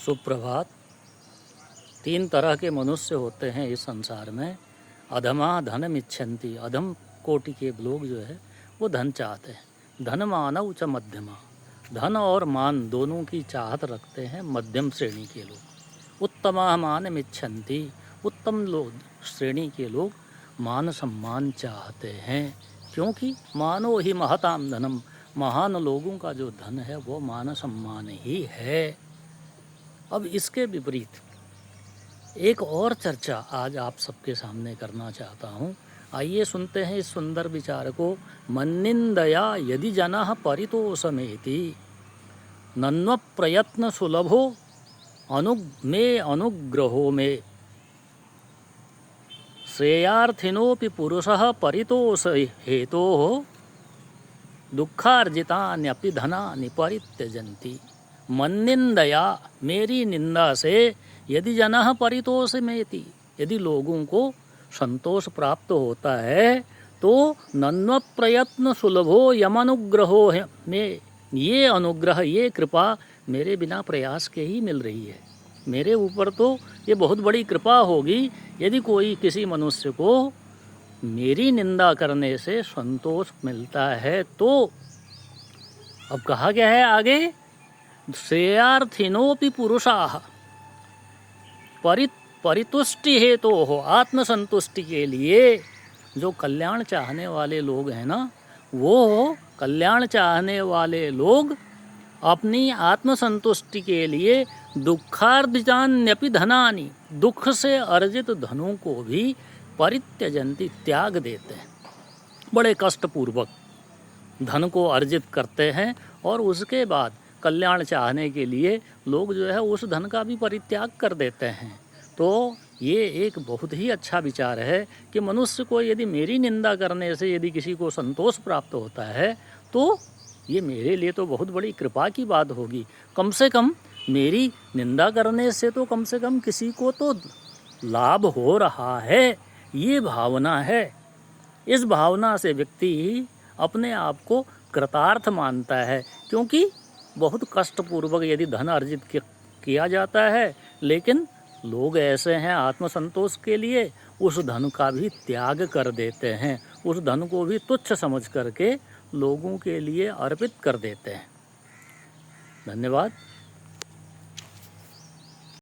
सुप्रभात। तीन तरह के मनुष्य होते हैं इस संसार में। अधमा धनम इच्छन्ति, अधम कोटि के लोग जो है वो धन चाहते हैं। धन मानव च मध्यमा, धन और मान दोनों की चाहत रखते हैं मध्यम श्रेणी के लोग। उत्तमा मानम इच्छन्ति, उत्तम लोग श्रेणी के लोग मान सम्मान चाहते हैं, क्योंकि मानो ही महताम धनम, महान लोगों का जो धन है वो मान सम्मान ही है। अब इसके विपरीत एक और चर्चा आज आप सबके सामने करना चाहता हूँ। आइए सुनते हैं इस सुंदर विचार को। मन्निंदया यदि जनः परितोषमेति, नन्व प्रयत्न सुलभो अनुग्रहो मे, श्रेयार्थिनोपि पुरुषः परितोष हेतोः दुःखार्जितान्यपि धनानि परित्यजन्ति। मन्निंदया, मेरी निंदा से, यदि जनः परितोषमेति, यदि लोगों को संतोष प्राप्त होता है, तो नन्व प्रयत्न सुलभो यमनुग्रहो में, ये अनुग्रह, ये कृपा मेरे बिना प्रयास के ही मिल रही है। मेरे ऊपर तो ये बहुत बड़ी कृपा होगी यदि कोई किसी मनुष्य को मेरी निंदा करने से संतोष मिलता है तो। अब कहा क्या है आगे? श्रेयार्थिनोपि पुरुषाः, परितुष्टि हेतु हो, आत्मसंतुष्टि के लिए जो कल्याण चाहने वाले लोग हैं ना, वो कल्याण चाहने वाले लोग अपनी आत्मसंतुष्टि के लिए दुःखार्जितान्यपि धनानि, दुख से अर्जित धनों को भी परित्यजन्ति, त्याग देते हैं। बड़े कष्टपूर्वक धन को अर्जित करते हैं और उसके बाद कल्याण चाहने के लिए लोग जो है उस धन का भी परित्याग कर देते हैं। तो ये एक बहुत ही अच्छा विचार है कि मनुष्य को यदि मेरी निंदा करने से यदि किसी को संतोष प्राप्त होता है तो ये मेरे लिए तो बहुत बड़ी कृपा की बात होगी। कम से कम मेरी निंदा करने से तो कम से कम किसी को तो लाभ हो रहा है, ये भावना है। इस भावना से व्यक्ति अपने आप को कृतार्थ मानता है, क्योंकि बहुत कष्टपूर्वक यदि धन अर्जित किया जाता है, लेकिन लोग ऐसे हैं आत्मसंतोष के लिए उस धन का भी त्याग कर देते हैं, उस धन को भी तुच्छ समझ करके लोगों के लिए अर्पित कर देते हैं। धन्यवाद।